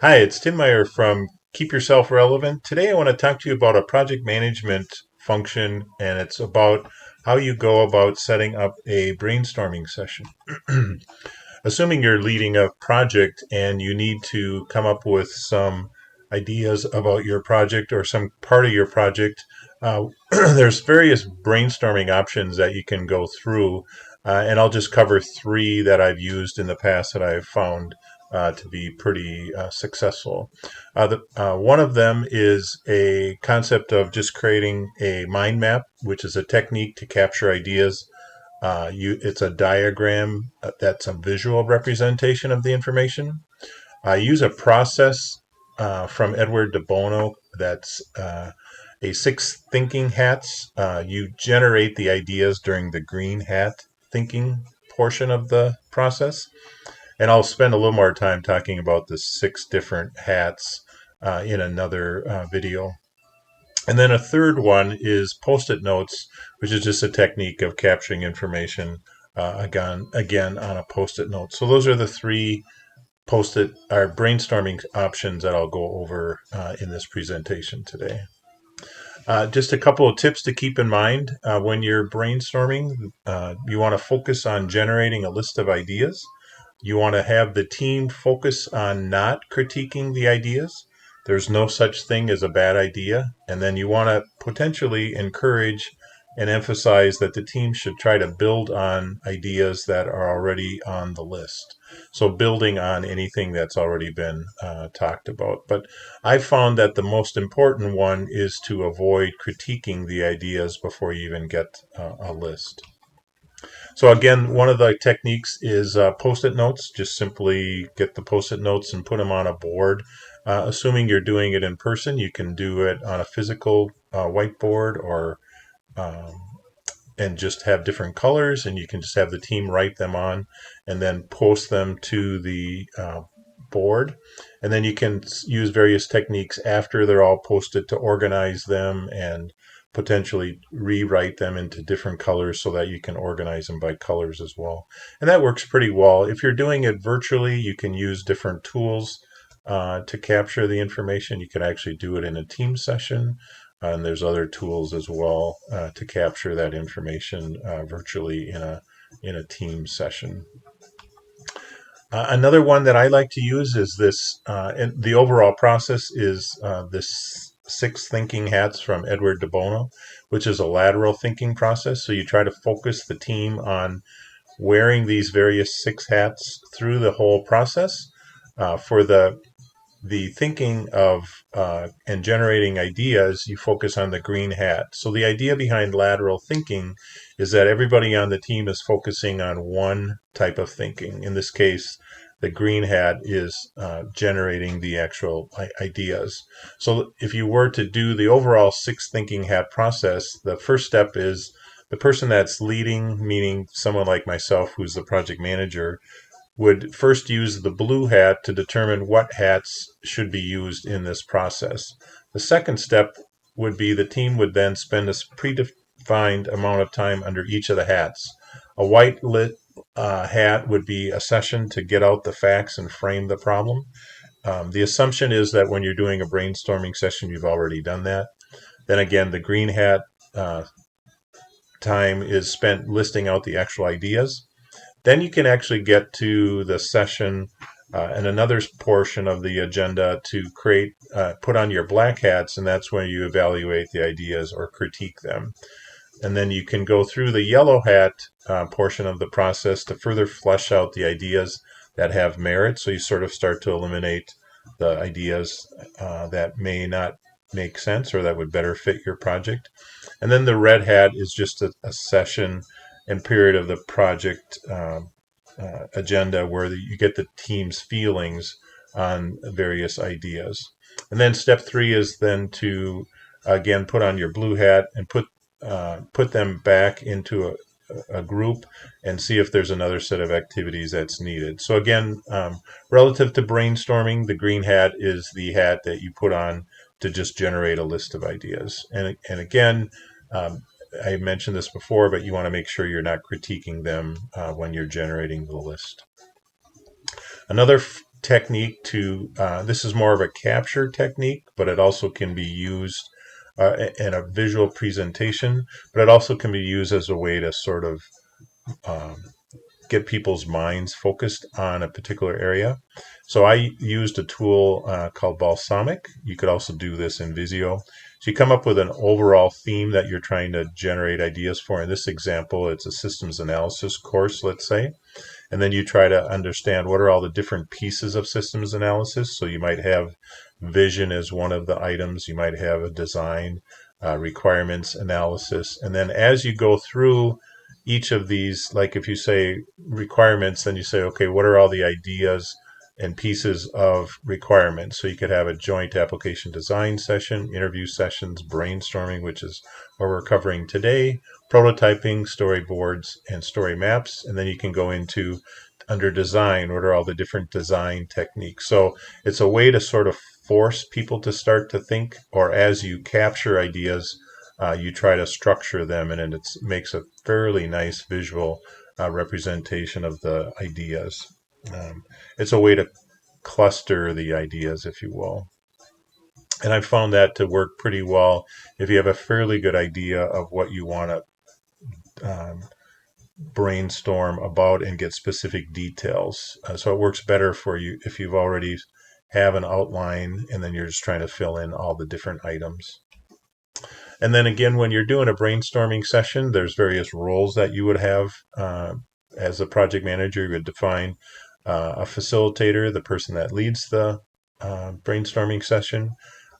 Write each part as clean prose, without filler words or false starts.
Hi, it's Tim Meyer from Keep Yourself Relevant. Today I want to talk to you about a project management function, and it's about how you go about setting up a brainstorming session. Assuming you're leading a project and you need to come up with some ideas about your project or some part of your project, there's various brainstorming options that you can go through, and I'll just cover three that I've used in the past that I've found to be pretty successful. One of them is a concept of just creating a mind map, which is a technique to capture ideas. It's a diagram that's a visual representation of the information. I use a process from Edward de Bono that's a six thinking hats. You generate the ideas during the green hat thinking portion of the process. And I'll spend a little more time talking about the six different hats in another video. And then a third one is post-it notes, which is just a technique of capturing information again on a post-it note. So those are the three post-it or brainstorming options that I'll go over in this presentation today. Just a couple of tips to keep in mind when you're brainstorming. You want to focus on generating a list of ideas. You want to have the team focus on not critiquing the ideas. There's no such thing as a bad idea. And then you want to potentially encourage and emphasize that the team should try to build on ideas that are already on the list. So building on anything that's already been talked about. But I found that the most important one is to avoid critiquing the ideas before you even get a list. So again, one of the techniques is post-it notes. Just simply get the post-it notes and put them on a board. Assuming you're doing it in person, you can do it on a physical whiteboard or um, and just have different colors, and you can just have the team write them on and then post them to the board. And then you can use various techniques after they're all posted to organize them and potentially rewrite them into different colors so that you can organize them by colors as well. And that works pretty well. If you're doing it virtually, you can use different tools to capture the information. You can actually do it in a team session. And there's other tools as well to capture that information virtually in a team session. Another one that I like to use is this. And the overall process is this six thinking hats from Edward de Bono, which is a lateral thinking process. So you try to focus the team on wearing these various six hats through the whole process. For the thinking of and generating ideas, you focus on the green hat. So the idea behind lateral thinking is that everybody on the team is focusing on one type of thinking. In this case, the green hat is generating the actual ideas. So if you were to do the overall six thinking hat process, the first step is the person that's leading, meaning someone like myself who's the project manager, would first use the blue hat to determine what hats should be used in this process. The second step would be the team would then spend a predefined amount of time under each of the hats. A white lit hat would be a session to get out the facts and frame the problem. The assumption is that when you're doing a brainstorming session, you've already done that. Then again, the green hat time is spent listing out the actual ideas. Then you can actually get to the session and another portion of the agenda to put on your black hats, and that's when you evaluate the ideas or critique them. And then you can go through the yellow hat portion of the process to further flesh out the ideas that have merit. So you sort of start to eliminate the ideas that may not make sense or that would better fit your project. And then the red hat is just a session and period of the project agenda where you get the team's feelings on various ideas. And then step three is then to again put on your blue hat and put them back into a group and see if there's another set of activities that's needed. So again, relative to brainstorming, the green hat is the hat that you put on to just generate a list of ideas. And again, I mentioned this before, but you want to make sure you're not critiquing them when you're generating the list. Another technique to, this is more of a capture technique, but it also can be used in a visual presentation, but it also can be used as a way to sort of um, get people's minds focused on a particular area. So I used a tool called Balsamic. You could also do this in Visio. So you come up with an overall theme that you're trying to generate ideas for. In this example, it's a systems analysis course, let's say. And then you try to understand what are all the different pieces of systems analysis. So you might have vision as one of the items. You might have a design, requirements analysis. And then as you go through each of these, like if you say requirements, then you say, okay, what are all the ideas and pieces of requirements? So you could have a joint application design session, interview sessions, brainstorming, which is what we're covering today, prototyping, storyboards, and story maps. And then you can go into under design, what are all the different design techniques? So it's a way to sort of force people to start to think, or as you capture ideas, you try to structure them, and it makes a fairly nice visual representation of the ideas. Um, it's a way to cluster the ideas, if you will. And I found that to work pretty well if you have a fairly good idea of what you want to brainstorm about and get specific details. So it works better for you if you've already have an outline and then you're just trying to fill in all the different items. And then again, when you're doing a brainstorming session, there's various roles that you would have as a project manager. You would define a facilitator, the person that leads the brainstorming session.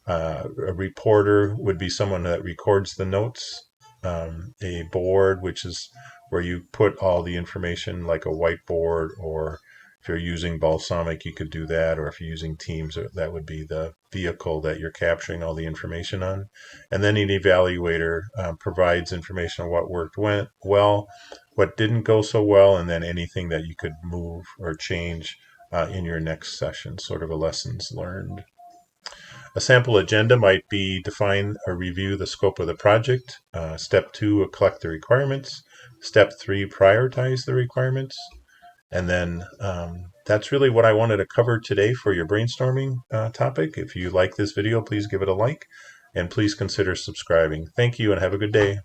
A reporter would be someone that records the notes. A board, which is where you put all the information, like a whiteboard, or if you're using Balsamic, you could do that, or if you're using Teams, that would be the vehicle that you're capturing all the information on. And then an evaluator provides information on what worked went well, what didn't go so well, and then anything that you could move or change in your next session, sort of a lessons learned. A sample agenda might be define or review the scope of the project. Step 2, collect the requirements. Step 3, prioritize the requirements. And then that's really what I wanted to cover today for your brainstorming topic. If you like this video, please give it a like and please consider subscribing. Thank you and have a good day.